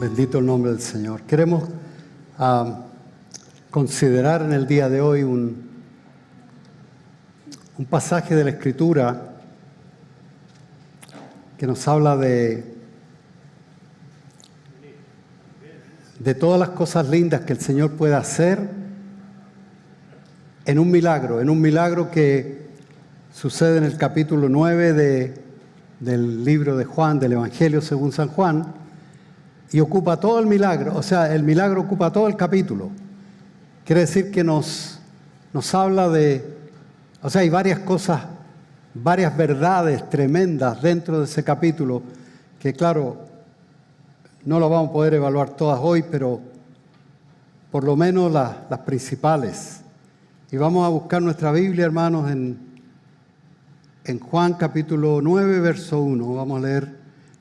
Bendito el nombre del Señor. Queremos considerar en el día de hoy un pasaje de la Escritura que nos habla de todas las cosas lindas que el Señor puede hacer en un milagro que sucede en el capítulo 9 del libro de Juan, del Evangelio según San Juan, y ocupa todo el milagro, o sea, el milagro ocupa todo el capítulo. Quiere decir que nos habla hay varias cosas, varias verdades tremendas dentro de ese capítulo que, claro, no lo vamos a poder evaluar todas hoy, pero por lo menos las principales. Y vamos a buscar nuestra Biblia, hermanos, en Juan capítulo 9, verso 1. Vamos a leer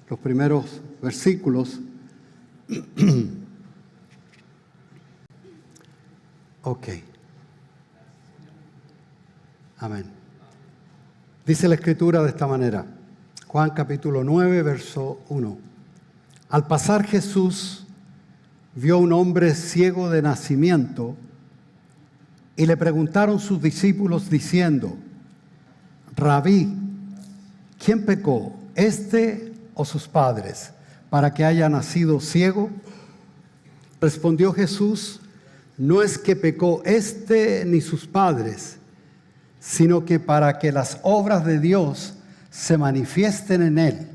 los primeros versículos. Ok. Amén. Dice la Escritura de esta manera. Juan capítulo 9, verso 1. Al pasar Jesús vio un hombre ciego de nacimiento y le preguntaron sus discípulos diciendo: Rabí, ¿quién pecó, este o sus padres, para que haya nacido ciego? Respondió Jesús: no es que pecó este ni sus padres, sino que para que las obras de Dios se manifiesten en él.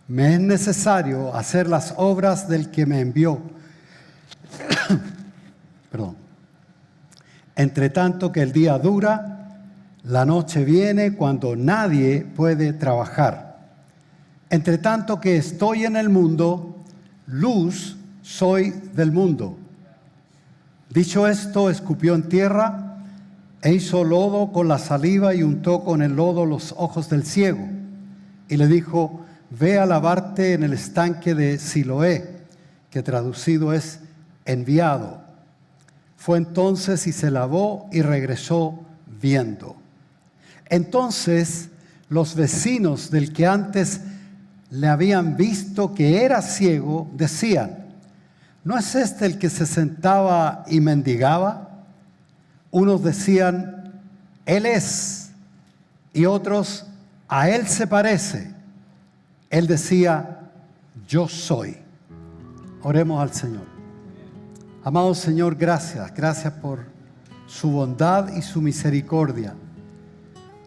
Me es necesario hacer las obras del que me envió. Perdón. Entre tanto que el día dura, la noche viene cuando nadie puede trabajar. Entre tanto que estoy en el mundo, luz soy del mundo. Dicho esto, escupió en tierra e hizo lodo con la saliva y untó con el lodo los ojos del ciego. Y le dijo: ve a lavarte en el estanque de Siloé, que traducido es enviado. Fue entonces y se lavó y regresó viendo. Entonces los vecinos del que antes le habían visto que era ciego decían: ¿no es este el que se sentaba y mendigaba? Unos decían: él es, y otros: a él se parece. Él decía: yo soy. Oremos al Señor. Amado Señor, gracias por su bondad y su misericordia,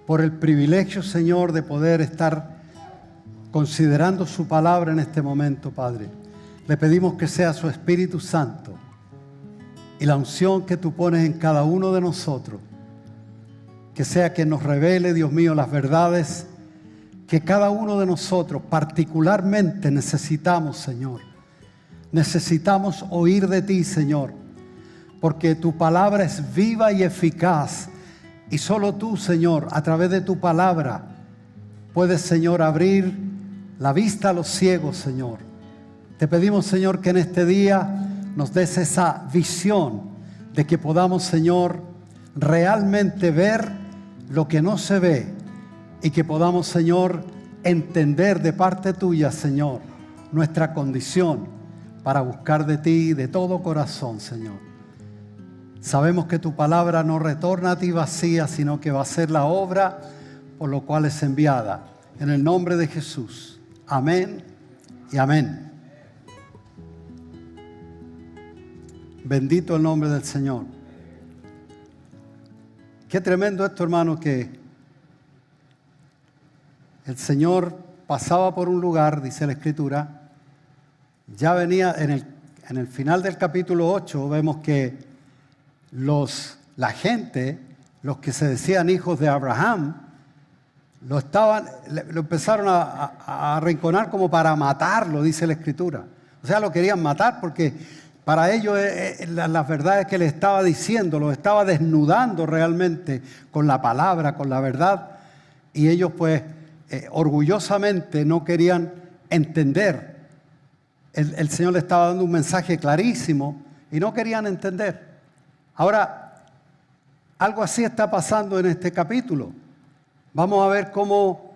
por el privilegio, Señor, de poder estar considerando su palabra en este momento, Padre. Le pedimos que sea su Espíritu Santo y la unción que tú pones en cada uno de nosotros, que sea que nos revele, Dios mío, las verdades que cada uno de nosotros particularmente necesitamos, Señor. Necesitamos oír de ti, Señor, porque tu palabra es viva y eficaz, y solo tú, Señor, a través de tu palabra puedes, Señor, abrir la vista a los ciegos, Señor. Te pedimos, Señor, que en este día nos des esa visión de que podamos, Señor, realmente ver lo que no se ve, y que podamos, Señor, entender de parte tuya, Señor, nuestra condición para buscar de ti de todo corazón, Señor. Sabemos que tu palabra no retorna a ti vacía, sino que va a ser la obra por lo cual es enviada. En el nombre de Jesús. Amén y amén. Bendito el nombre del Señor. Qué tremendo esto, hermano, que el Señor pasaba por un lugar, dice la Escritura. Ya venía en el final del capítulo 8, vemos que la gente, los que se decían hijos de Abraham, lo empezaron a arrinconar como para matarlo, dice la Escritura. O sea, lo querían matar porque para ellos las verdades que le estaba diciendo, lo estaba desnudando realmente con la palabra, con la verdad. Y ellos pues orgullosamente no querían entender. El Señor le estaba dando un mensaje clarísimo y no querían entender. Ahora, algo así está pasando en este capítulo. Vamos a ver cómo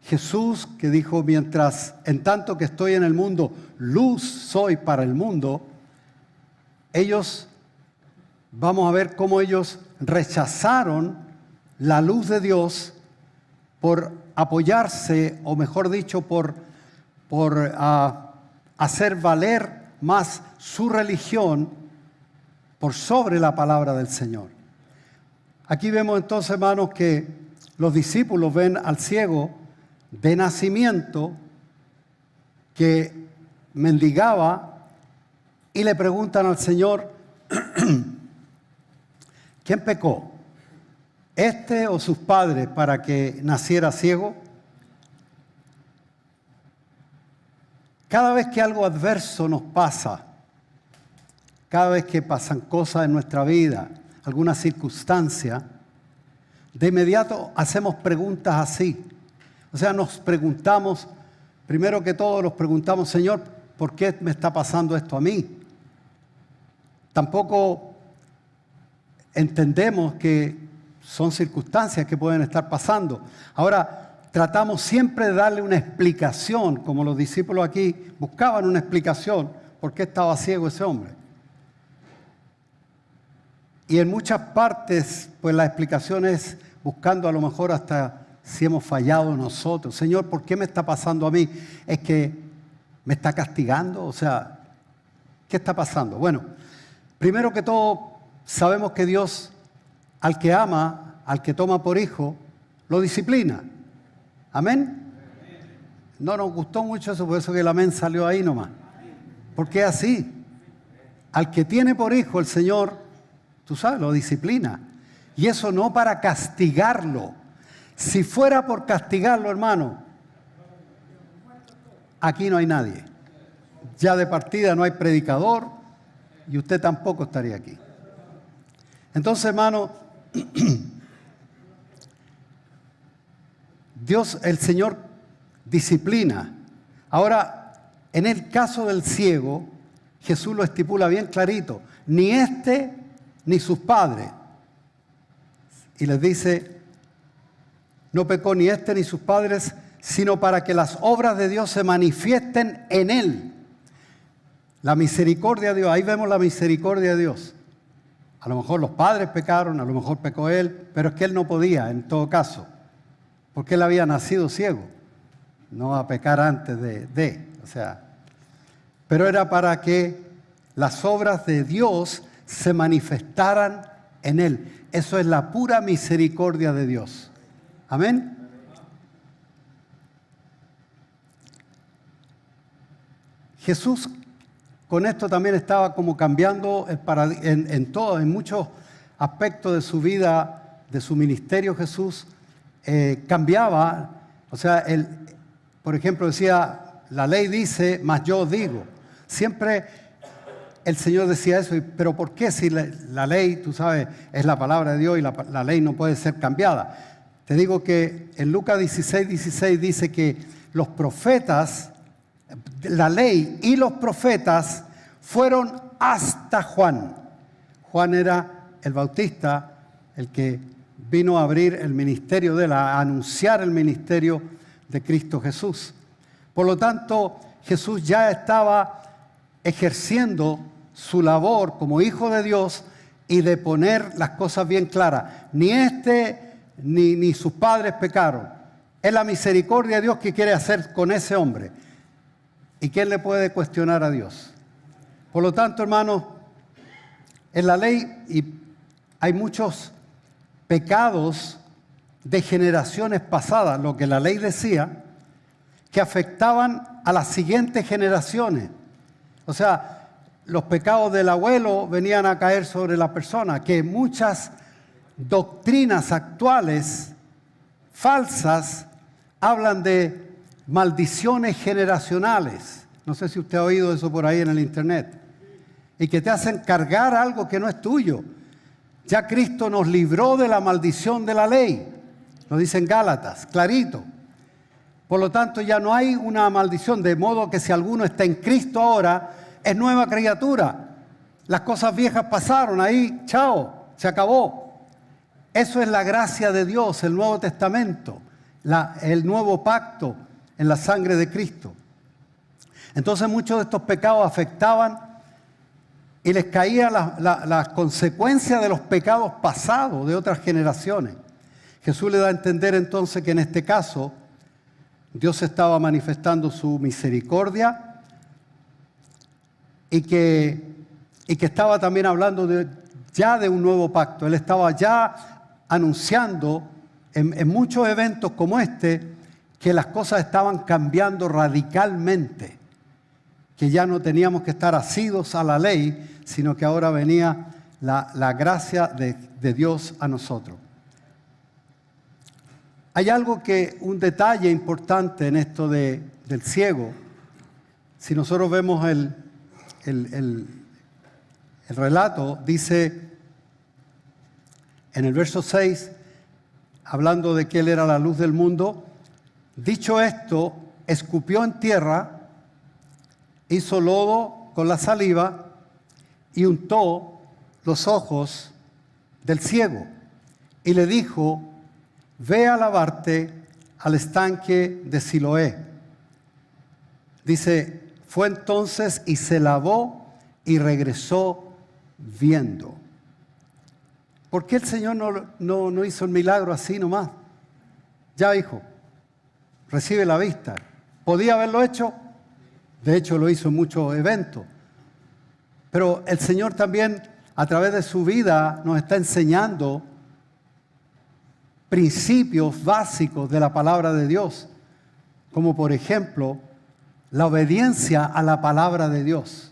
Jesús, que dijo, mientras en tanto que estoy en el mundo, luz soy para el mundo, ellos, vamos a ver cómo ellos rechazaron la luz de Dios por apoyarse, o mejor dicho, por hacer valer más su religión por sobre la palabra del Señor. Aquí vemos entonces, hermanos, que los discípulos ven al ciego de nacimiento que mendigaba y le preguntan al Señor, ¿quién pecó? ¿Este o sus padres para que naciera ciego? Cada vez que algo adverso nos pasa, cada vez que pasan cosas en nuestra vida, alguna circunstancia, de inmediato hacemos preguntas así. O sea, nos preguntamos, primero que todo nos preguntamos, Señor, ¿por qué me está pasando esto a mí? Tampoco entendemos que son circunstancias que pueden estar pasando. Ahora, tratamos siempre de darle una explicación, como los discípulos aquí buscaban una explicación, por qué estaba ciego ese hombre. Y en muchas partes, pues la explicación es buscando a lo mejor hasta si hemos fallado nosotros. Señor, ¿por qué me está pasando a mí? ¿Es que me está castigando? O sea, ¿qué está pasando? Bueno, primero que todo, sabemos que Dios, al que ama, al que toma por hijo, lo disciplina. ¿Amén? No nos gustó mucho eso, por eso que el amén salió ahí nomás. Porque es así. Al que tiene por hijo, el Señor, tú sabes, lo disciplina. Y eso no para castigarlo. Si fuera por castigarlo, hermano, aquí no hay nadie. Ya de partida no hay predicador y usted tampoco estaría aquí. Entonces, hermano, Dios, el Señor, disciplina. Ahora, en el caso del ciego, Jesús lo estipula bien clarito. Ni este ni sus padres. Y les dice, no pecó ni este ni sus padres, sino para que las obras de Dios se manifiesten en él. La misericordia de Dios, ahí vemos la misericordia de Dios. A lo mejor los padres pecaron, a lo mejor pecó él, pero es que él no podía en todo caso, porque él había nacido ciego. No va a pecar antes o sea, pero era para que las obras de Dios se manifestaran en él. Eso es la pura misericordia de Dios. Amén. Jesús con esto también estaba como cambiando en muchos aspectos de su vida, de su ministerio. Jesús cambiaba, o sea, por ejemplo decía, la ley dice, mas yo os digo. Siempre el Señor decía eso, pero ¿por qué si la ley, tú sabes, es la palabra de Dios y la ley no puede ser cambiada? Te digo que en Lucas 16:16 dice que los profetas, la ley y los profetas fueron hasta Juan. Juan era el bautista, el que vino a abrir el ministerio a anunciar el ministerio de Cristo Jesús. Por lo tanto, Jesús ya estaba ejerciendo su labor como hijo de Dios y de poner las cosas bien claras. Ni ni sus padres pecaron. Es la misericordia de Dios que quiere hacer con ese hombre. ¿Y quién le puede cuestionar a Dios? Por lo tanto, hermanos, en la ley hay muchos pecados de generaciones pasadas, lo que la ley decía, que afectaban a las siguientes generaciones. O sea, los pecados del abuelo venían a caer sobre la persona, que muchas doctrinas actuales falsas hablan de maldiciones generacionales. No sé si usted ha oído eso por ahí en el internet. Y que te hacen cargar algo que no es tuyo. Ya Cristo nos libró de la maldición de la ley. Lo dice en Gálatas, clarito. Por lo tanto, ya no hay una maldición, de modo que si alguno está en Cristo ahora, es nueva criatura. Las cosas viejas pasaron, ahí, chao, se acabó. Eso es la gracia de Dios, el Nuevo Testamento. el nuevo pacto en la sangre de Cristo. Entonces muchos de estos pecados afectaban y les caían las consecuencias de los pecados pasados de otras generaciones. Jesús le da a entender entonces que en este caso Dios estaba manifestando su misericordia y que estaba también hablando ya de un nuevo pacto. Él estaba ya anunciando en muchos eventos como este que las cosas estaban cambiando radicalmente, que ya no teníamos que estar asidos a la ley, sino que ahora venía la gracia de Dios a nosotros. Hay un detalle importante en esto del ciego. Si nosotros vemos el relato, dice en el verso 6, hablando de que él era la luz del mundo, dicho esto, escupió en tierra, hizo lodo con la saliva y untó los ojos del ciego y le dijo: ve a lavarte al estanque de Siloé. Dice, fue entonces y se lavó y regresó viendo. ¿Por qué el Señor no hizo el milagro así nomás? Ya, hijo, recibe la vista. ¿Podía haberlo hecho? De hecho, lo hizo en muchos eventos. Pero el Señor también, a través de su vida, nos está enseñando principios básicos de la palabra de Dios, como por ejemplo, la obediencia a la palabra de Dios.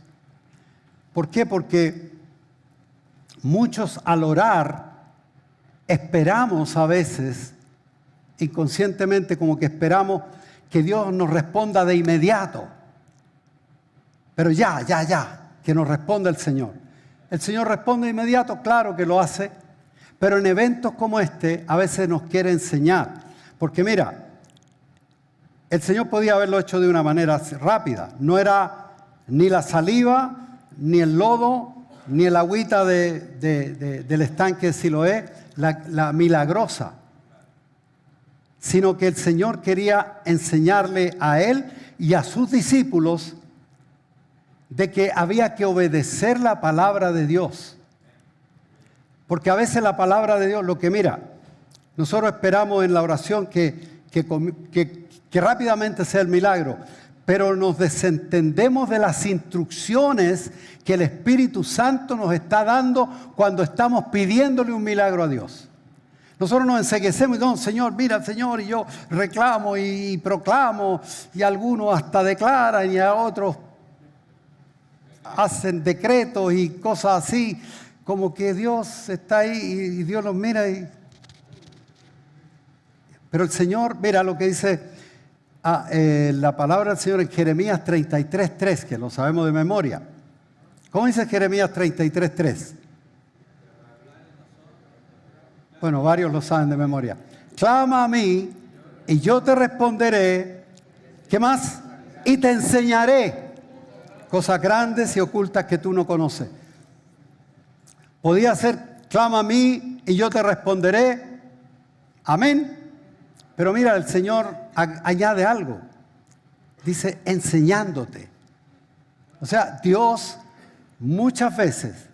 ¿Por qué? Porque muchos al orar esperamos a veces, inconscientemente, como que esperamos que Dios nos responda de inmediato. Pero ya, que nos responda el Señor. El Señor responde de inmediato, claro que lo hace, pero en eventos como este a veces nos quiere enseñar. Porque mira, el Señor podía haberlo hecho de una manera rápida. No era ni la saliva, ni el lodo, ni el agüita del estanque de Siloé, la milagrosa. Sino que el Señor quería enseñarle a él y a sus discípulos de que había que obedecer la palabra de Dios. Porque a veces la palabra de Dios, nosotros esperamos en la oración que rápidamente sea el milagro, pero nos desentendemos de las instrucciones que el Espíritu Santo nos está dando cuando estamos pidiéndole un milagro a Dios. Nosotros nos enceguecemos y no, Señor, mira, Señor, y yo reclamo y proclamo, y algunos hasta declaran y a otros hacen decretos y cosas así, como que Dios está ahí y Dios los mira. Pero el Señor, mira lo que dice la palabra del Señor en Jeremías 33:3, que lo sabemos de memoria. ¿Cómo dice Jeremías 33:3? Bueno, varios lo saben de memoria. Clama a mí y yo te responderé. ¿Qué más? Y te enseñaré cosas grandes y ocultas que tú no conoces. Podía ser, clama a mí y yo te responderé. Amén. Pero mira, el Señor añade algo. Dice, enseñándote. O sea, Dios muchas veces,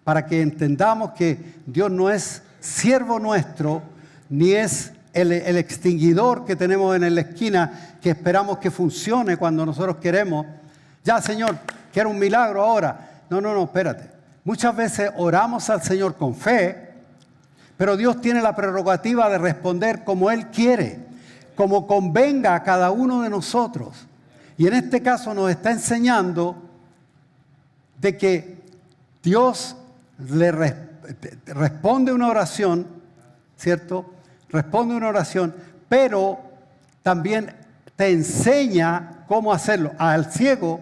para que entendamos que Dios no es siervo nuestro, ni es el extinguidor que tenemos en la esquina, que esperamos que funcione cuando nosotros queremos. Ya, Señor, quiero un milagro ahora. No, espérate. Muchas veces oramos al Señor con fe, pero Dios tiene la prerrogativa de responder como Él quiere, como convenga a cada uno de nosotros. Y en este caso nos está enseñando de que Dios le responde una oración, ¿cierto? Responde una oración, pero también te enseña cómo hacerlo. Al ciego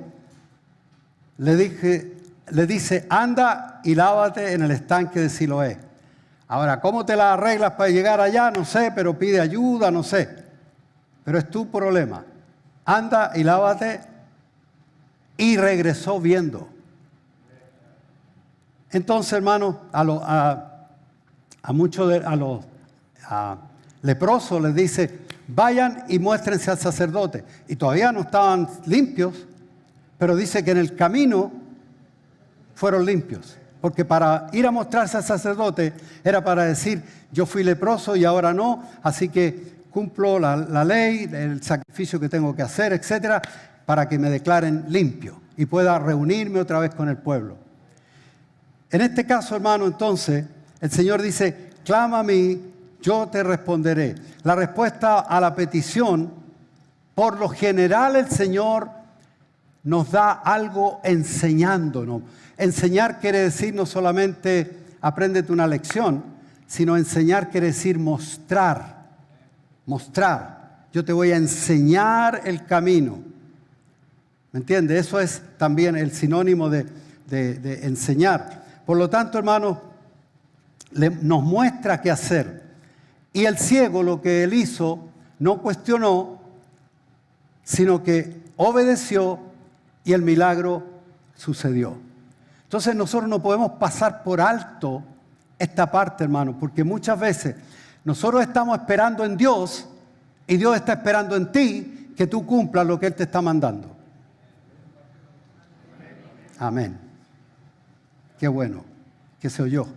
le dice, anda y lávate en el estanque de Siloé. Ahora, ¿cómo te las arreglas para llegar allá? No sé, pero pide ayuda, no sé. Pero es tu problema. Anda y lávate. Y regresó viendo. Entonces, hermanos, a muchos de los leprosos les dice, vayan y muéstrense al sacerdote. Y todavía no estaban limpios, pero dice que en el camino fueron limpios. Porque para ir a mostrarse al sacerdote era para decir, yo fui leproso y ahora no, así que cumplo la ley, el sacrificio que tengo que hacer, etcétera, para que me declaren limpio y pueda reunirme otra vez con el pueblo. En este caso, hermano, entonces, el Señor dice, clama a mí, yo te responderé. La respuesta a la petición, por lo general el Señor nos da algo enseñándonos. Enseñar quiere decir no solamente apréndete una lección, sino enseñar quiere decir mostrar. Mostrar. Yo te voy a enseñar el camino. ¿Me entiendes? Eso es también el sinónimo de enseñar. Por lo tanto, hermanos, nos muestra qué hacer. Y el ciego lo que él hizo no cuestionó, sino que obedeció y el milagro sucedió. Entonces nosotros no podemos pasar por alto esta parte, hermano, porque muchas veces nosotros estamos esperando en Dios y Dios está esperando en ti que tú cumplas lo que Él te está mandando. Amén. Qué bueno que se oyó.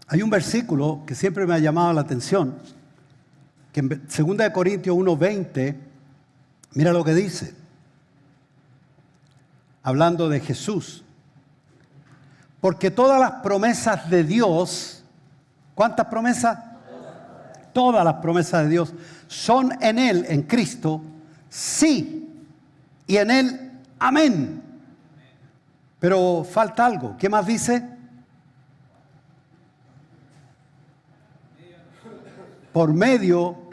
Hay un versículo que siempre me ha llamado la atención, que en 2 Corintios 1:20, mira lo que dice, hablando de Jesús. Porque todas las promesas de Dios, ¿cuántas promesas? Todas las promesas de Dios son en Él, en Cristo, sí, y en Él, amén. Pero falta algo. ¿Qué más dice? Por medio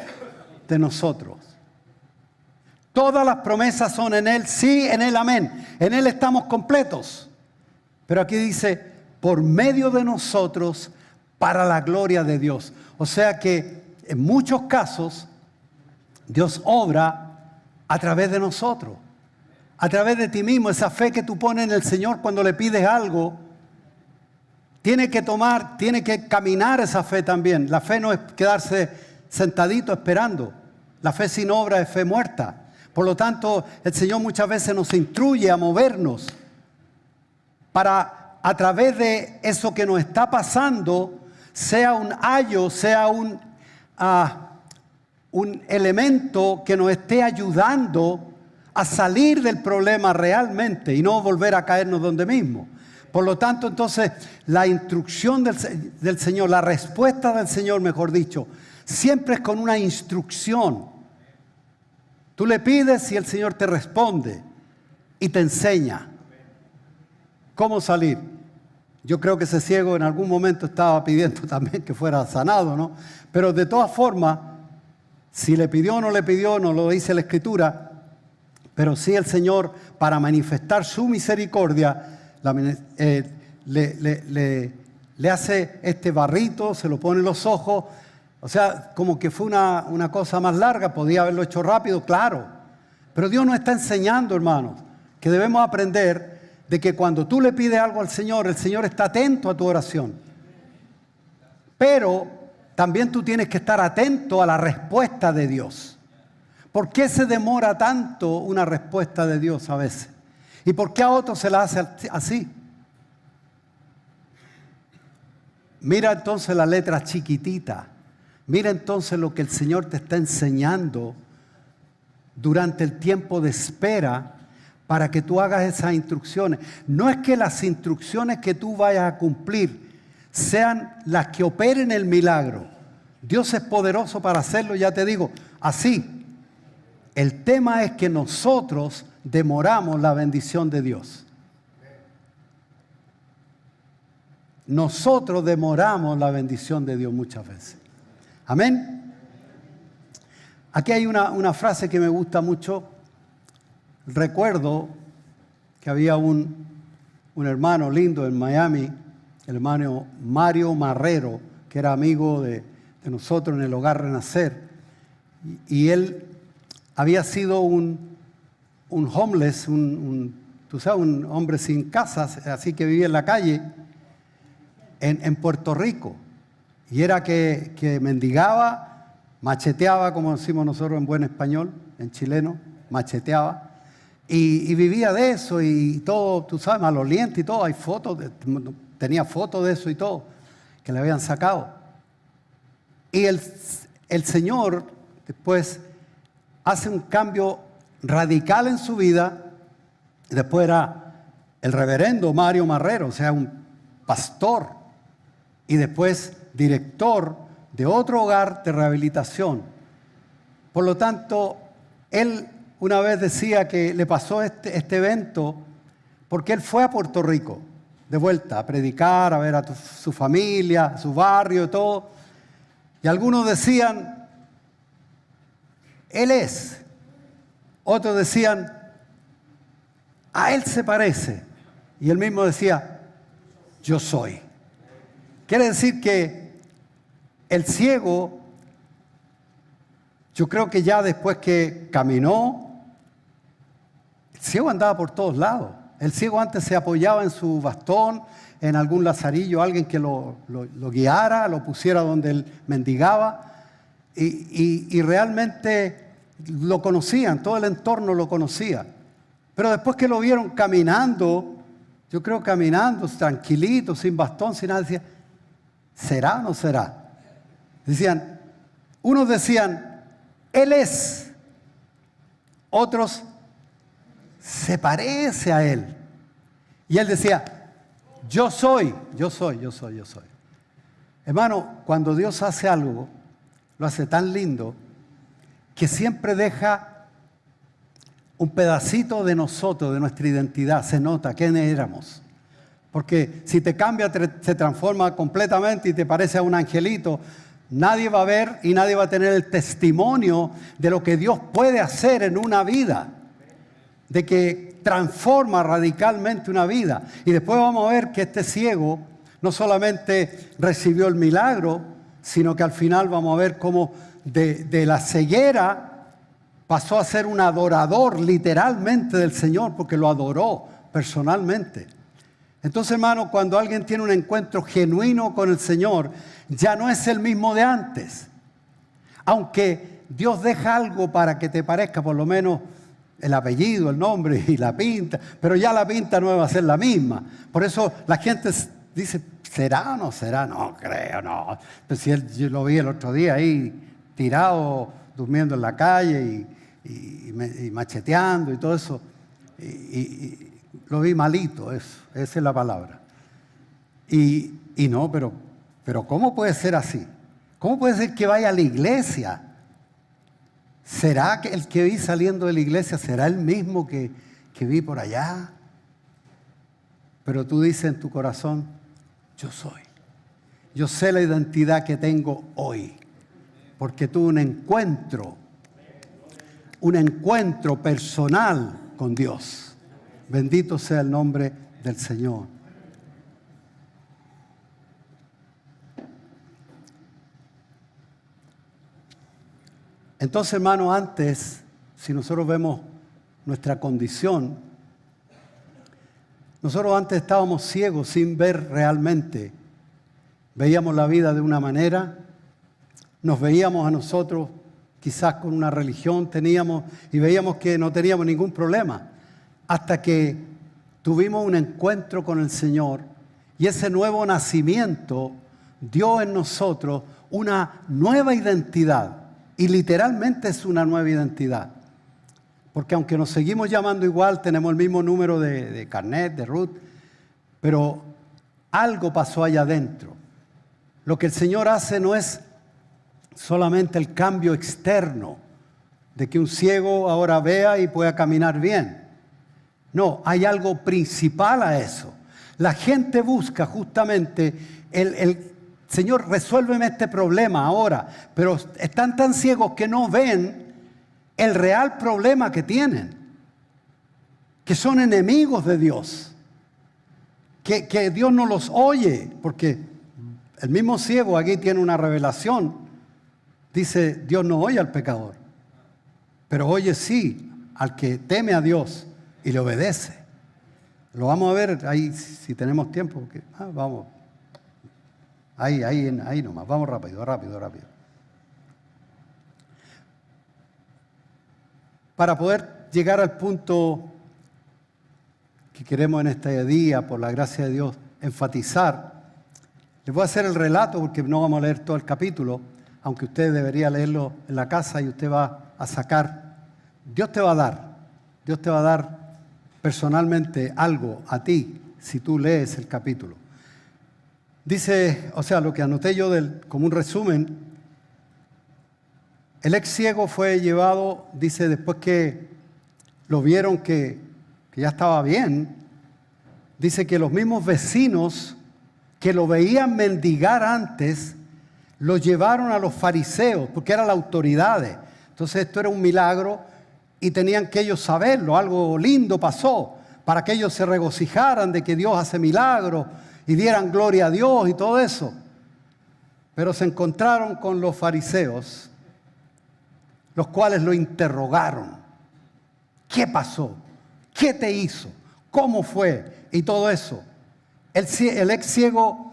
de nosotros. Todas las promesas son en Él, sí, en Él, amén. En Él estamos completos. Pero aquí dice, por medio de nosotros, para la gloria de Dios. O sea que en muchos casos, Dios obra a través de nosotros. A través de ti mismo, esa fe que tú pones en el Señor cuando le pides algo, tiene que caminar esa fe también. La fe no es quedarse sentadito esperando. La fe sin obra es fe muerta. Por lo tanto, el Señor muchas veces nos instruye a movernos para, a través de eso que nos está pasando, sea un ayo, sea un elemento que nos esté ayudando a salir del problema realmente y no volver a caernos donde mismo. Por lo tanto, entonces, la instrucción del Señor, la respuesta del Señor, mejor dicho, siempre es con una instrucción. Tú le pides y el Señor te responde y te enseña cómo salir. Yo creo que ese ciego en algún momento estaba pidiendo también que fuera sanado, ¿no? Pero de todas formas, si le pidió o no le pidió, no lo dice la Escritura, pero sí el Señor, para manifestar su misericordia, le hace este barrito, se lo pone en los ojos. O sea, como que fue una cosa más larga, podía haberlo hecho rápido, claro. Pero Dios nos está enseñando, hermanos, que debemos aprender de que cuando tú le pides algo al Señor, el Señor está atento a tu oración. Pero también tú tienes que estar atento a la respuesta de Dios. ¿Por qué se demora tanto una respuesta de Dios a veces? ¿Y por qué a otros se la hace así? Mira entonces la letra chiquitita. Mira entonces lo que el Señor te está enseñando durante el tiempo de espera para que tú hagas esas instrucciones. No es que las instrucciones que tú vayas a cumplir sean las que operen el milagro. Dios es poderoso para hacerlo, ya te digo, así. El tema es que nosotros demoramos la bendición de Dios. Nosotros demoramos la bendición de Dios muchas veces. Amén. Aquí hay una frase que me gusta mucho. Recuerdo que había un hermano lindo en Miami, el hermano Mario Marrero, que era amigo de nosotros en el Hogar Renacer. Y él había sido un homeless, tú sabes, un hombre sin casa, así que vivía en la calle, en Puerto Rico. Y era que mendigaba, macheteaba, como decimos nosotros en buen español, en chileno, macheteaba. Y vivía de eso y todo, tú sabes, maloliente y todo. Hay fotos, tenía fotos de eso y todo, que le habían sacado. Y el Señor después hace un cambio radical en su vida. Después era el reverendo Mario Marrero, o sea, un pastor. Y después director de otro hogar de rehabilitación. Por lo tanto, él una vez decía que le pasó este evento porque él fue a Puerto Rico de vuelta a predicar, a ver a su familia, a su barrio y todo. Y algunos decían, él es. Otros decían, a él se parece. Y él mismo decía, yo soy. Quiere decir que el ciego, yo creo que ya después que caminó, el ciego andaba por todos lados. El ciego antes se apoyaba en su bastón, en algún lazarillo, alguien que lo guiara, lo pusiera donde él mendigaba. Y realmente lo conocían, todo el entorno lo conocía. Pero después que lo vieron caminando, yo creo caminando, tranquilito, sin bastón, sin nada, decían, ¿será o no será? Decían, unos decían, él es. Otros, se parece a él. Y él decía, yo soy. Hermano, cuando Dios hace algo, lo hace tan lindo, que siempre deja un pedacito de nosotros, de nuestra identidad. Se nota quiénes éramos. Porque si te cambia, se transforma completamente y te parece a un angelito, nadie va a ver y nadie va a tener el testimonio de lo que Dios puede hacer en una vida. De que transforma radicalmente una vida. Y después vamos a ver que este ciego no solamente recibió el milagro, sino que al final vamos a ver cómo de la ceguera pasó a ser un adorador literalmente del Señor, porque lo adoró personalmente. Entonces, hermano, cuando alguien tiene un encuentro genuino con el Señor, ya no es el mismo de antes. Aunque Dios deja algo para que te parezca, por lo menos el apellido, el nombre y la pinta, pero ya la pinta no va a ser la misma. Por eso la gente dice, ¿será o no será? No creo, no. Pues si yo lo vi el otro día ahí tirado, durmiendo en la calle y macheteando y todo eso. Y lo vi malito, eso, esa es la palabra. Y no, pero ¿cómo puede ser así? ¿Cómo puede ser que vaya a la iglesia? ¿Será que el que vi saliendo de la iglesia será el mismo que vi por allá? Pero tú dices en tu corazón, yo soy. Yo sé la identidad que tengo hoy, porque tuve un encuentro personal con Dios. Bendito sea el nombre del Señor. Entonces, hermano, antes, si nosotros vemos nuestra condición, nosotros antes estábamos ciegos sin ver realmente. Veíamos la vida de una manera, nos veíamos a nosotros quizás con una religión teníamos y veíamos que no teníamos ningún problema. Hasta que tuvimos un encuentro con el Señor y ese nuevo nacimiento dio en nosotros una nueva identidad. Y literalmente es una nueva identidad. Porque aunque nos seguimos llamando igual, tenemos el mismo número de carnet, de RUT, pero algo pasó allá adentro. Lo que el Señor hace no es solamente el cambio externo, de que un ciego ahora vea y pueda caminar bien. No, hay algo principal a eso. La gente busca justamente Señor, resuélveme este problema ahora. Pero están tan ciegos que no ven el real problema que tienen. Que son enemigos de Dios. Que Dios no los oye. Porque el mismo ciego aquí tiene una revelación. Dice, Dios no oye al pecador. Pero oye sí al que teme a Dios y le obedece. Lo vamos a ver ahí si tenemos tiempo. Vamos. Ahí nomás. Vamos rápido. Para poder llegar al punto que queremos en este día, por la gracia de Dios, enfatizar, les voy a hacer el relato porque no vamos a leer todo el capítulo, aunque usted debería leerlo en la casa y usted va a sacar. Dios te va a dar personalmente algo a ti si tú lees el capítulo. Dice, o sea, lo que anoté yo como un resumen, el ex ciego fue llevado, dice, después que lo vieron que ya estaba bien, dice que los mismos vecinos que lo veían mendigar antes, lo llevaron a los fariseos, porque eran las autoridades. Entonces esto era un milagro y tenían que ellos saberlo, algo lindo pasó, para que ellos se regocijaran de que Dios hace milagros y dieran gloria a Dios y todo eso. Pero se encontraron con los fariseos, los cuales lo interrogaron. ¿Qué pasó? ¿Qué te hizo? ¿Cómo fue? Y todo eso. El ex ciego,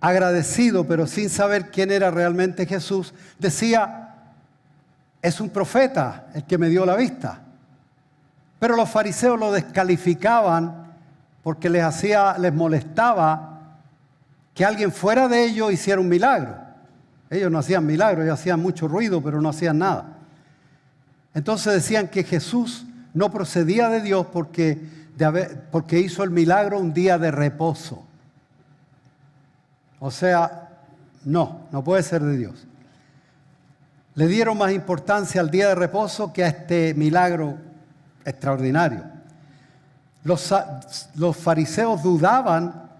agradecido, pero sin saber quién era realmente Jesús, decía, es un profeta el que me dio la vista. Pero los fariseos lo descalificaban porque les molestaba que alguien fuera de ellos hiciera un milagro. Ellos no hacían milagros, ellos hacían mucho ruido, pero no hacían nada. Entonces decían que Jesús no procedía de Dios porque hizo el milagro un día de reposo. O sea, no puede ser de Dios. Le dieron más importancia al día de reposo que a este milagro extraordinario. Los fariseos dudaban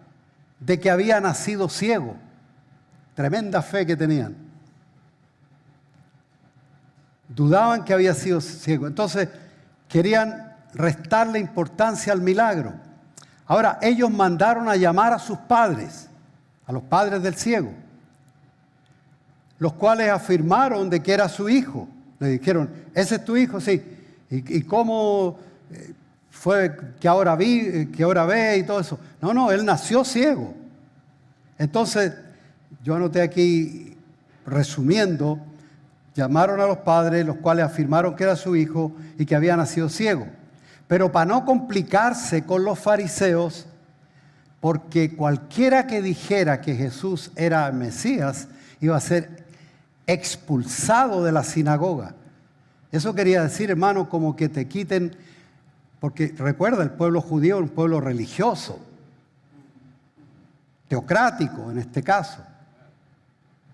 de que había nacido ciego. Tremenda fe que tenían. Dudaban que había sido ciego. Entonces, querían restarle importancia al milagro. Ahora, ellos mandaron a llamar a sus padres, a los padres del ciego, los cuales afirmaron de que era su hijo. Le dijeron, ¿ese es tu hijo? Sí. ¿Y cómo fue que ahora ve y todo eso? No, él nació ciego. Entonces, yo anoté aquí, resumiendo, llamaron a los padres, los cuales afirmaron que era su hijo y que había nacido ciego. Pero para no complicarse con los fariseos, porque cualquiera que dijera que Jesús era el Mesías iba a ser expulsado de la sinagoga. Eso quería decir, hermano, como que te quiten, porque recuerda, el pueblo judío es un pueblo religioso, teocrático en este caso.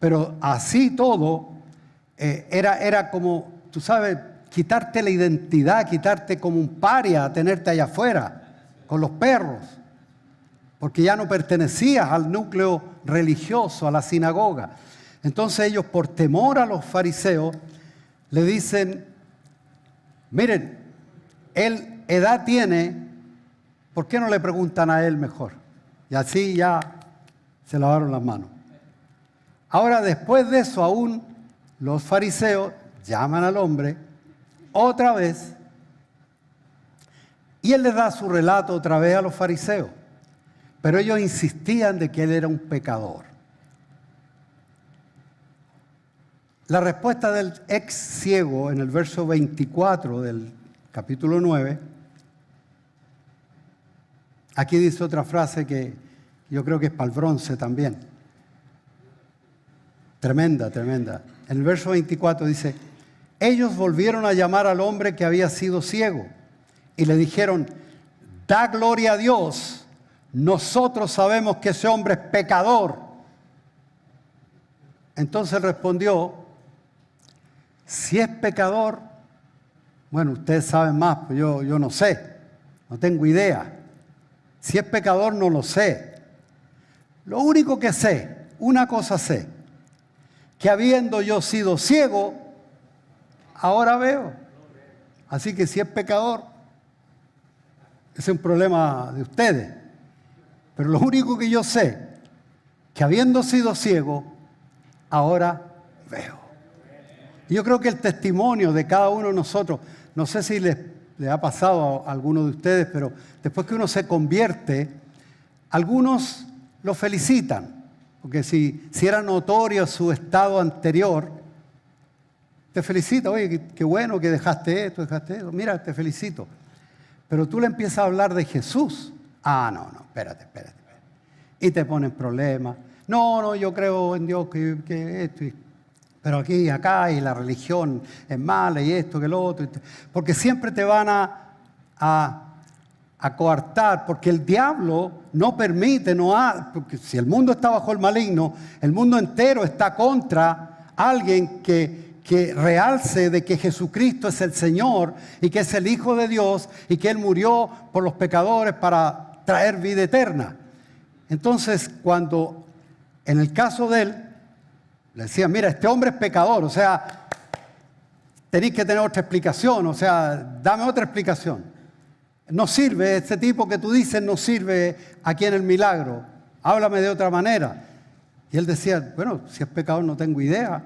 Pero así todo, era como, tú sabes, quitarte la identidad, quitarte como un paria, tenerte allá afuera, con los perros, porque ya no pertenecías al núcleo religioso, a la sinagoga. Entonces ellos, por temor a los fariseos, le dicen, miren, él edad tiene, ¿por qué no le preguntan a él mejor? Y así ya se lavaron las manos. Ahora, después de eso, aún los fariseos llaman al hombre otra vez y él les da su relato otra vez a los fariseos. Pero ellos insistían de que él era un pecador. La respuesta del ex ciego en el verso 24 del capítulo 9, aquí dice otra frase que yo creo que es para el bronce también. Tremenda. En el verso 24 dice, ellos volvieron a llamar al hombre que había sido ciego y le dijeron, da gloria a Dios, nosotros sabemos que ese hombre es pecador. Entonces respondió, si es pecador, bueno, ustedes saben más, pues yo no sé, no tengo idea. Si es pecador no lo sé. Lo único que sé, una cosa sé, que habiendo yo sido ciego, ahora veo. Así que si es pecador, ese es un problema de ustedes. Pero lo único que yo sé, que habiendo sido ciego, ahora veo. Y yo creo que el testimonio de cada uno de nosotros, no sé si les ha pasado a alguno de ustedes, pero después que uno se convierte, algunos lo felicitan. Porque si era notorio su estado anterior, te felicita, oye, qué bueno que dejaste esto, mira, te felicito. Pero tú le empiezas a hablar de Jesús. Ah, no, espérate. Y te ponen problemas. No, yo creo en Dios que esto. Pero aquí y acá, y la religión es mala, y esto, que lo otro. Porque siempre te van a coartar, porque el diablo no permite, porque si el mundo está bajo el maligno, el mundo entero está contra alguien que realce de que Jesucristo es el Señor y que es el Hijo de Dios y que Él murió por los pecadores para traer vida eterna. Entonces, cuando en el caso de él, le decían, mira, este hombre es pecador, o sea, tenéis que tener otra explicación, o sea, dame otra explicación. No sirve, este tipo que tú dices no sirve aquí en el milagro, háblame de otra manera. Y él decía, bueno, si es pecador no tengo idea.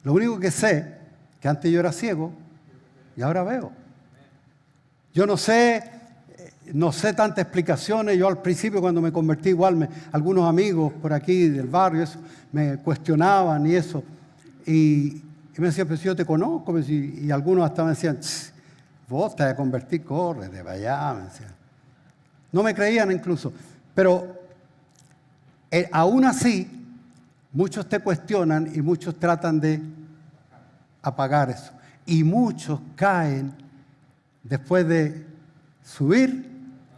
Lo único que sé, que antes yo era ciego y ahora veo. Yo no sé tantas explicaciones. Yo al principio cuando me convertí igual, algunos amigos por aquí del barrio me cuestionaban y eso. Y me decían, pues yo te conozco. Y algunos hasta me decían, vos te vas a convertir, corre de allá. Me decían. No me creían incluso. Pero aún así, muchos te cuestionan y muchos tratan de apagar eso. Y muchos caen después de subir,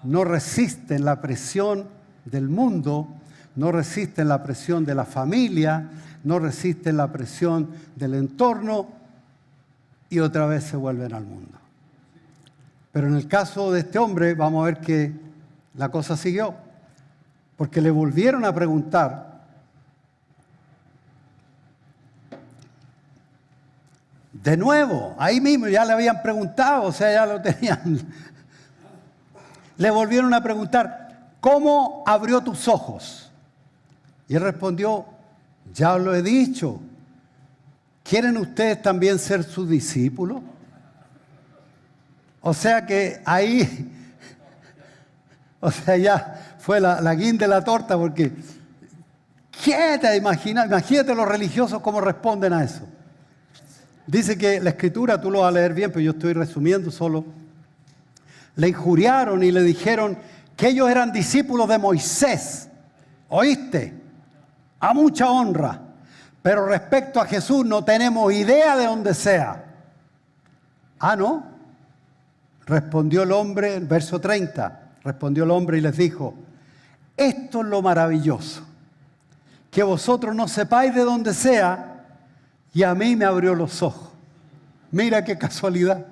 no resisten la presión del mundo, no resisten la presión de la familia, no resisten la presión del entorno y otra vez se vuelven al mundo. Pero en el caso de este hombre vamos a ver que la cosa siguió, porque le volvieron a preguntar. De nuevo, ahí mismo ya le habían preguntado, o sea, ya lo tenían. Le volvieron a preguntar, ¿cómo abrió tus ojos? Y él respondió, ya os lo he dicho. ¿Quieren ustedes también ser sus discípulos? O sea que ahí, ya fue la guinda de la torta, porque ¿qué te imaginas? Imagínate los religiosos cómo responden a eso. Dice que la Escritura, tú lo vas a leer bien, pero yo estoy resumiendo solo. Le injuriaron y le dijeron que ellos eran discípulos de Moisés. ¿Oíste? A mucha honra. Pero respecto a Jesús no tenemos idea de dónde sea. Ah, ¿no? Respondió el hombre, en verso 30, respondió el hombre y les dijo, esto es lo maravilloso, que vosotros no sepáis de dónde sea, y a mí me abrió los ojos. Mira qué casualidad.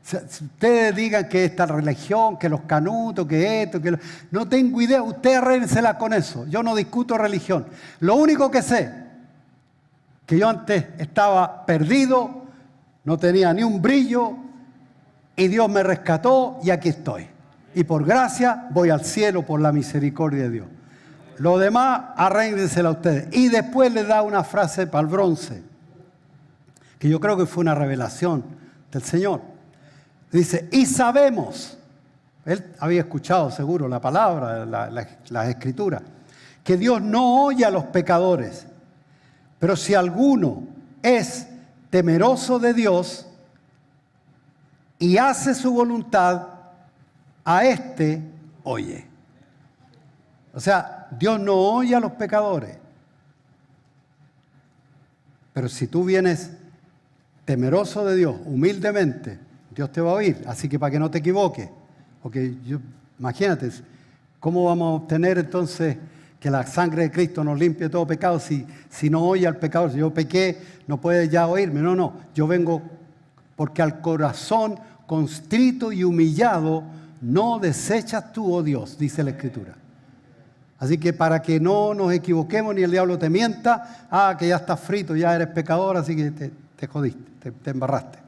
Si ustedes digan que esta religión, que los canutos, que esto, no tengo idea. Ustedes arréglensela con eso. Yo no discuto religión. Lo único que sé, que yo antes estaba perdido, no tenía ni un brillo, y Dios me rescató y aquí estoy. Y por gracia voy al cielo por la misericordia de Dios. Lo demás, arréglensela a ustedes. Y después le da una frase para el bronce, que yo creo que fue una revelación del Señor. Dice, y sabemos, él había escuchado seguro la palabra, las escrituras, que Dios no oye a los pecadores, pero si alguno es temeroso de Dios y hace su voluntad, a éste oye. O sea, Dios no oye a los pecadores. Pero si tú vienes temeroso de Dios, humildemente, Dios te va a oír. Así que para que no te equivoques. Porque imagínate, ¿cómo vamos a obtener entonces que la sangre de Cristo nos limpie todo pecado si no oye al pecador? Si yo pequé, no puede ya oírme. No, yo vengo porque al corazón constrito y humillado no desechas tú, oh Dios, dice la Escritura. Así que para que no nos equivoquemos ni el diablo te mienta, que ya estás frito, ya eres pecador, así que te jodiste, te embarraste.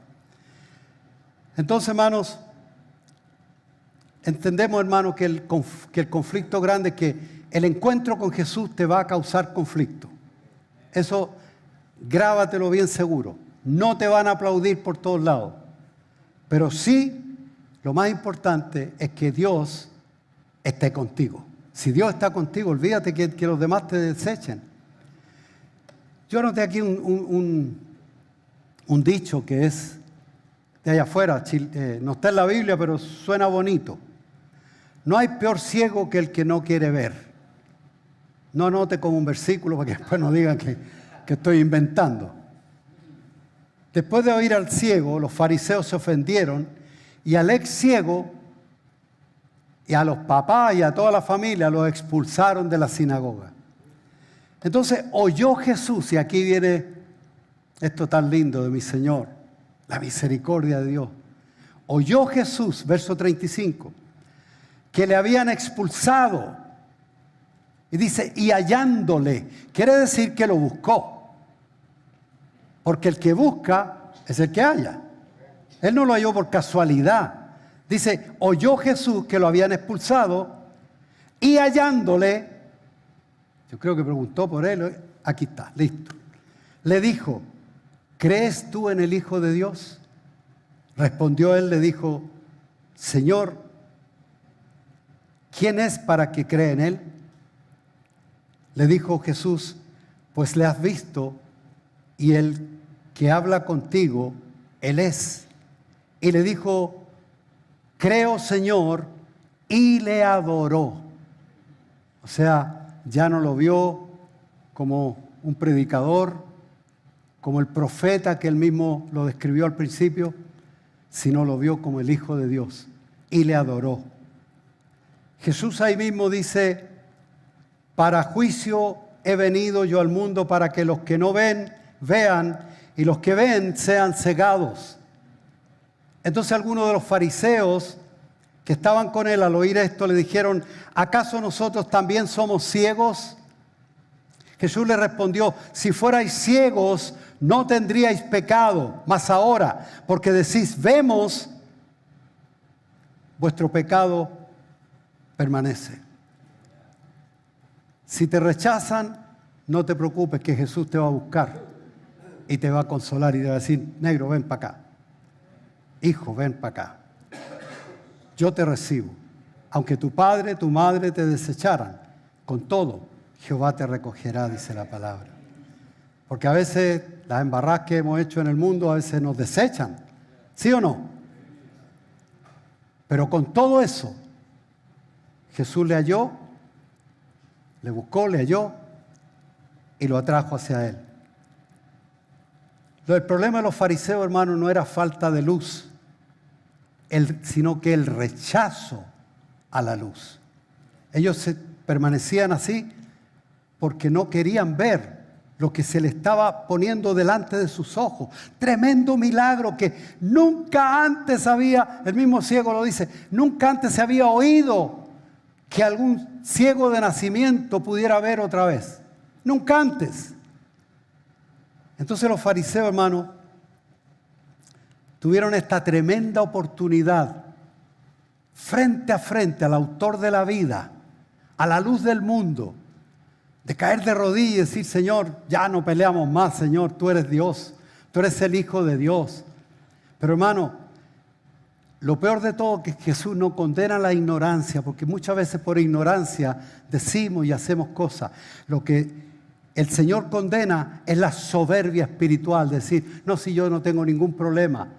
Entonces, hermanos, entendemos, hermanos, que el conflicto grande es que el encuentro con Jesús te va a causar conflicto. Eso, grábatelo bien seguro. No te van a aplaudir por todos lados. Pero sí, lo más importante es que Dios esté contigo. Si Dios está contigo, olvídate que los demás te desechen. Yo anoté aquí un dicho que es de allá afuera, no está en la Biblia, pero suena bonito. No hay peor ciego que el que no quiere ver. No anote como un versículo para que después no digan que estoy inventando. Después de oír al ciego, los fariseos se ofendieron y al ex ciego y a los papás y a toda la familia los expulsaron de la sinagoga. Entonces oyó Jesús, y aquí viene esto tan lindo de mi Señor, la misericordia de Dios. Oyó Jesús, verso 35, que le habían expulsado. Y dice, y hallándole, quiere decir que lo buscó. Porque el que busca es el que halla. Él no lo halló por casualidad. Dice, oyó Jesús que lo habían expulsado y hallándole, yo creo que preguntó por él, aquí está, listo. Le dijo, ¿crees tú en el Hijo de Dios? Respondió él, le dijo, Señor, ¿quién es para que crea en él? Le dijo Jesús, pues le has visto y el que habla contigo, él es. Y le dijo, creo, Señor, y le adoró. O sea, ya no lo vio como un predicador, como el profeta que él mismo lo describió al principio, sino lo vio como el Hijo de Dios y le adoró. Jesús ahí mismo dice, para juicio he venido yo al mundo para que los que no ven, vean, y los que ven sean cegados. Entonces algunos de los fariseos que estaban con él al oír esto le dijeron, ¿acaso nosotros también somos ciegos? Jesús le respondió, si fuerais ciegos no tendríais pecado, mas ahora, porque decís, vemos, vuestro pecado permanece. Si te rechazan, no te preocupes que Jesús te va a buscar y te va a consolar y te va a decir, negro, ven para acá. Hijo, ven para acá. Yo te recibo. Aunque tu padre, tu madre te desecharan, con todo, Jehová te recogerá, dice la palabra. Porque a veces las embarradas que hemos hecho en el mundo, a veces nos desechan. ¿Sí o no? Pero con todo eso, Jesús le halló, le buscó, le halló y lo atrajo hacia él. El problema de los fariseos, hermanos, no era falta de luz, sino que el rechazo a la luz. Ellos permanecían así porque no querían ver lo que se le estaba poniendo delante de sus ojos. Tremendo milagro que nunca antes había, el mismo ciego lo dice, nunca antes se había oído que algún ciego de nacimiento pudiera ver otra vez. Nunca antes. Entonces los fariseos, hermanos, tuvieron esta tremenda oportunidad frente a frente al autor de la vida, a la luz del mundo, de caer de rodillas y decir, Señor, ya no peleamos más, Señor, tú eres Dios, tú eres el Hijo de Dios. Pero hermano, lo peor de todo es que Jesús no condena la ignorancia, porque muchas veces por ignorancia decimos y hacemos cosas. Lo que el Señor condena es la soberbia espiritual, decir, no, si yo no tengo ningún problema.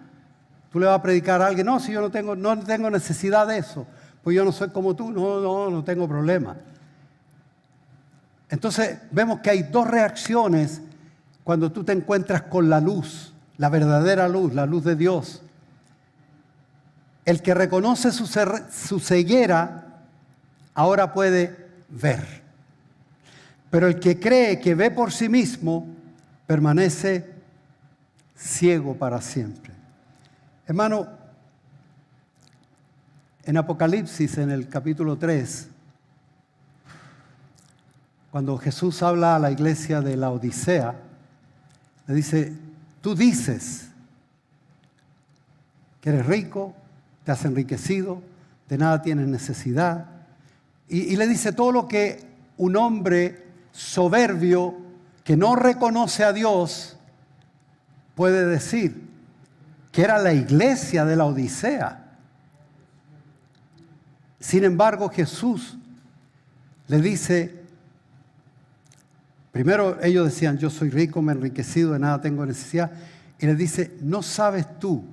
Tú le vas a predicar a alguien, no, si yo no tengo necesidad de eso, pues yo no soy como tú, no tengo problema. Entonces vemos que hay dos reacciones cuando tú te encuentras con la luz, la verdadera luz, la luz de Dios. El que reconoce su ceguera ahora puede ver. Pero el que cree que ve por sí mismo permanece ciego para siempre. Hermano, en Apocalipsis, en el capítulo 3, cuando Jesús habla a la iglesia de la Odisea, le dice, tú dices que eres rico, te has enriquecido, de nada tienes necesidad. Y le dice todo lo que un hombre soberbio que no reconoce a Dios puede decir, que era la iglesia de la Odisea. Sin embargo, Jesús le dice, primero ellos decían, yo soy rico, me he enriquecido, de nada tengo necesidad. Y le dice, ¿no sabes tú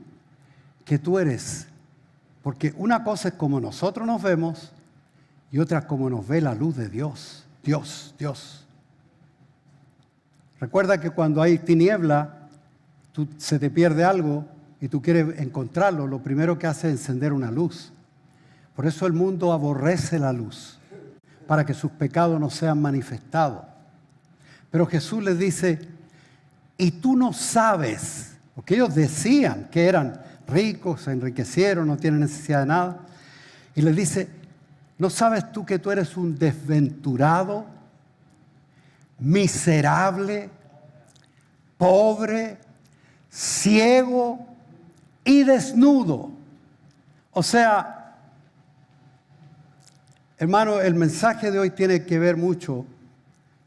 que tú eres? Porque una cosa es como nosotros nos vemos y otra es como nos ve la luz de Dios. Dios. Recuerda que cuando hay tiniebla, se te pierde algo y tú quieres encontrarlo, lo primero que hace es encender una luz. Por eso el mundo aborrece la luz, para que sus pecados no sean manifestados. Pero Jesús les dice, y tú no sabes, porque ellos decían que eran ricos, se enriquecieron, no tienen necesidad de nada. Y les dice, ¿no sabes tú que tú eres un desventurado, miserable, pobre, ciego y desnudo? O sea, hermano, el mensaje de hoy tiene que ver mucho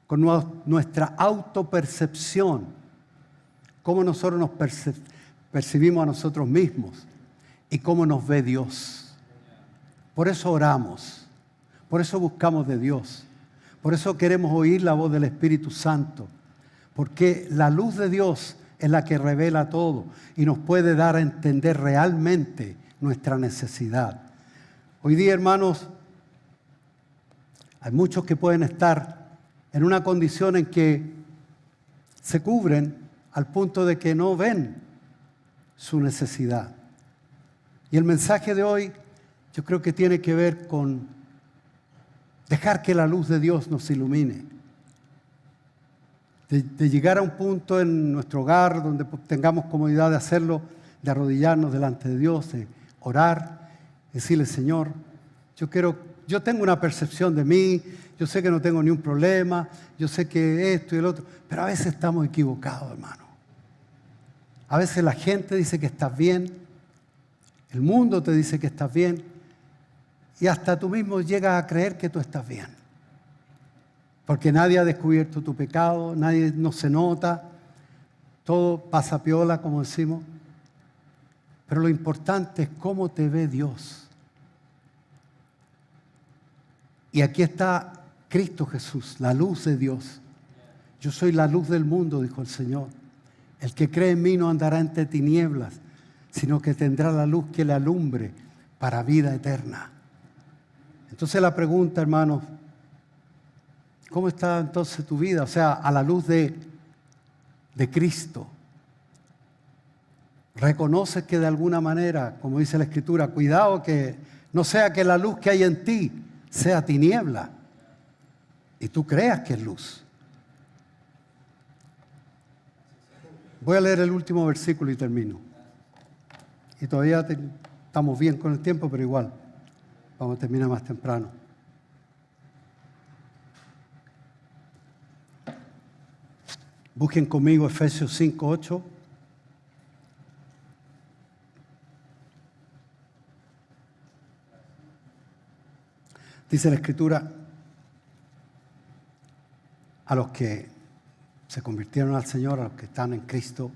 con nuestra autopercepción, cómo nosotros nos percibimos a nosotros mismos y cómo nos ve Dios. Por eso oramos, por eso buscamos de Dios, por eso queremos oír la voz del Espíritu Santo, porque la luz de Dios es la que revela todo y nos puede dar a entender realmente nuestra necesidad. Hoy día, hermanos, hay muchos que pueden estar en una condición en que se cubren al punto de que no ven su necesidad. Y el mensaje de hoy yo creo que tiene que ver con dejar que la luz de Dios nos ilumine. De llegar a un punto en nuestro hogar donde tengamos comodidad de hacerlo, de arrodillarnos delante de Dios, de orar, decirle, Señor, yo tengo una percepción de mí, yo sé que no tengo ni un problema, yo sé que esto y el otro, pero a veces estamos equivocados, hermano. A veces la gente dice que estás bien, el mundo te dice que estás bien, y hasta tú mismo llegas a creer que tú estás bien. Porque nadie ha descubierto tu pecado, nadie no se nota, todo pasa piola, como decimos. Pero lo importante es cómo te ve Dios. Y aquí está Cristo Jesús, la luz de Dios. Yo soy la luz del mundo, dijo el Señor. El que cree en mí no andará entre tinieblas, sino que tendrá la luz que le alumbre para vida eterna. Entonces la pregunta, hermanos, ¿cómo está entonces tu vida? O sea, a la luz de Cristo. ¿Reconoces que de alguna manera, como dice la Escritura, cuidado que no sea que la luz que hay en ti sea tiniebla y tú creas que es luz? Voy a leer el último versículo y termino. Y todavía estamos bien con el tiempo, pero igual vamos a terminar más temprano. Busquen conmigo Efesios 5:8. Dice la Escritura, a los que se convirtieron al Señor, a los que están en Cristo,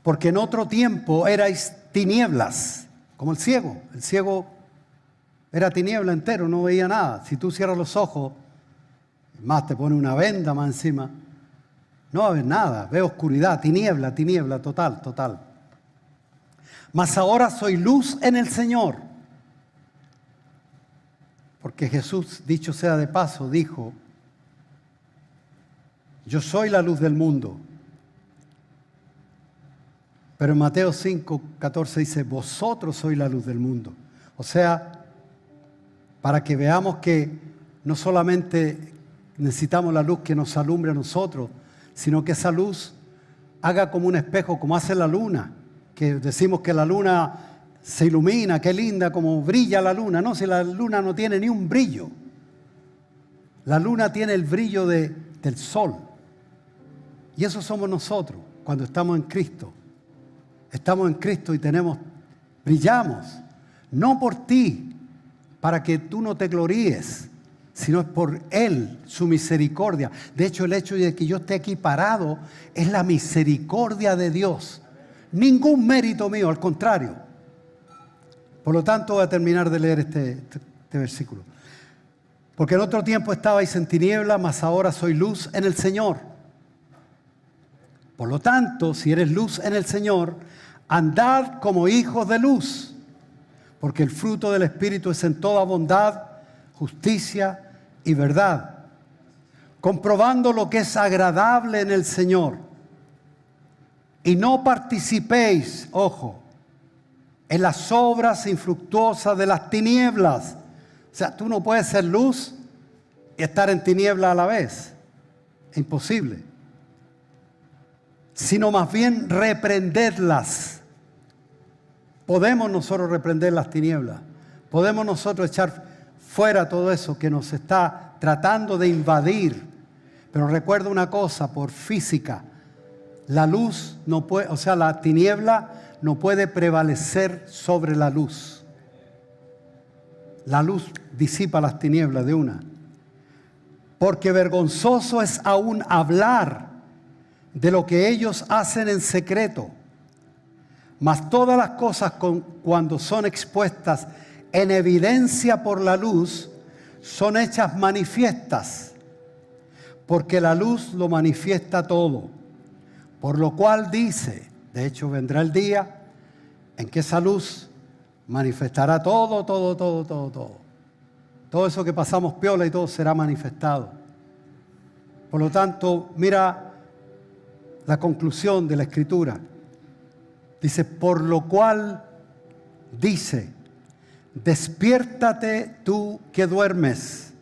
porque en otro tiempo erais tinieblas, como el ciego. El ciego era tiniebla entero, no veía nada. Si tú cierras los ojos, más te pone una venda más encima, no va a ver nada, ve oscuridad, tiniebla, total. Mas ahora soy luz en el Señor. Porque Jesús, dicho sea de paso, dijo, yo soy la luz del mundo. Pero en Mateo 5:14 dice, vosotros sois la luz del mundo. O sea, para que veamos que no solamente necesitamos la luz que nos alumbre a nosotros, sino que esa luz haga como un espejo, como hace la luna, que decimos que la luna se ilumina, qué linda, como brilla la luna. No, si la luna no tiene ni un brillo. La luna tiene el brillo del sol. Y eso somos nosotros cuando estamos en Cristo. Estamos en Cristo y brillamos, no por ti, para que tú no te gloríes, sino es por Él, su misericordia. De hecho, el hecho de que yo esté aquí parado es la misericordia de Dios. Ningún mérito mío, al contrario. Por lo tanto, voy a terminar de leer este versículo. Porque en otro tiempo estabais en tiniebla, mas ahora soy luz en el Señor. Por lo tanto, si eres luz en el Señor, andad como hijos de luz, porque el fruto del Espíritu es en toda bondad, justicia y verdad, comprobando lo que es agradable en el Señor. Y no participéis, ojo, en las obras infructuosas de las tinieblas. O sea, tú no puedes ser luz y estar en tiniebla a la vez. Es imposible. Sino más bien reprenderlas. Podemos nosotros reprender las tinieblas. Podemos nosotros echar fuera todo eso que nos está tratando de invadir. Pero recuerda una cosa, por física, la luz no puede, o sea, la tiniebla no puede prevalecer sobre la luz. La luz disipa las tinieblas de una. Porque vergonzoso es aún hablar de lo que ellos hacen en secreto. Mas todas las cosas cuando son expuestas en evidencia por la luz, son hechas manifiestas, porque la luz lo manifiesta todo. Por lo cual dice, de hecho vendrá el día en que esa luz manifestará todo. Todo eso que pasamos piola y todo será manifestado. Por lo tanto, mira la conclusión de la Escritura. Dice, por lo cual dice, despiértate tú que duermes,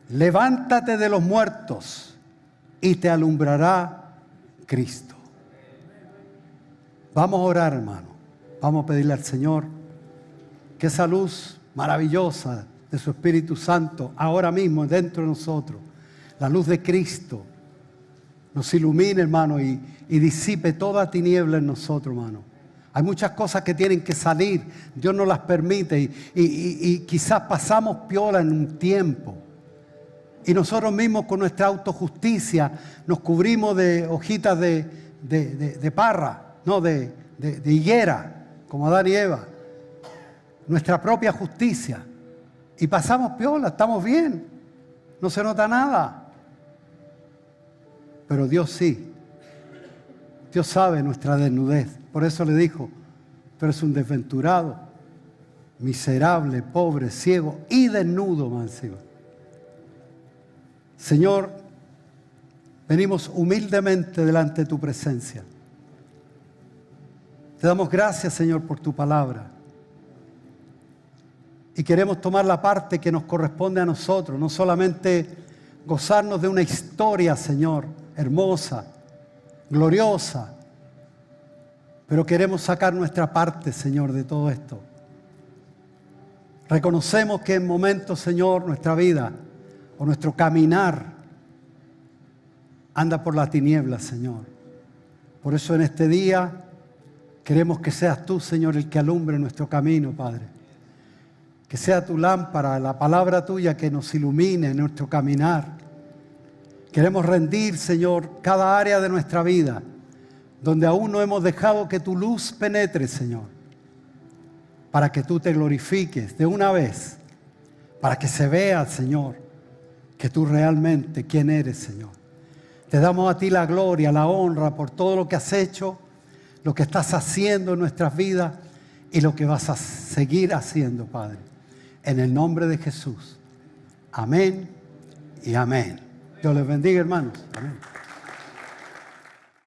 levántate de los muertos y te alumbrará Cristo. Vamos a orar, hermano. Vamos a pedirle al Señor que esa luz maravillosa de su Espíritu Santo, ahora mismo dentro de nosotros, la luz de Cristo, nos ilumine, hermano, y disipe toda tiniebla en nosotros, hermano. Hay muchas cosas que tienen que salir, Dios nos las permite y quizás pasamos piola en un tiempo. Y nosotros mismos con nuestra autojusticia nos cubrimos de hojitas de parra, no de higuera, como Adán y Eva. Nuestra propia justicia. Y pasamos piola, estamos bien, no se nota nada. Pero Dios sí. Dios sabe nuestra desnudez. Por eso le dijo, tú eres un desventurado, miserable, pobre, ciego y desnudo, más encima. Señor, venimos humildemente delante de tu presencia. Te damos gracias, Señor, por tu palabra. Y queremos tomar la parte que nos corresponde a nosotros, no solamente gozarnos de una historia, Señor, hermosa, gloriosa, pero queremos sacar nuestra parte, Señor, de todo esto. Reconocemos que en momentos, Señor, nuestra vida o nuestro caminar anda por la tiniebla, Señor. Por eso en este día queremos que seas tú, Señor, el que alumbre nuestro camino, Padre. Que sea tu lámpara, la palabra tuya que nos ilumine en nuestro caminar. Queremos rendir, Señor, cada área de nuestra vida donde aún no hemos dejado que tu luz penetre, Señor, para que tú te glorifiques de una vez, para que se vea, Señor, que tú realmente quién eres, Señor. Te damos a ti la gloria, la honra por todo lo que has hecho, lo que estás haciendo en nuestras vidas y lo que vas a seguir haciendo, Padre. En el nombre de Jesús. Amén y amén. Dios les bendiga, hermanos. Amén.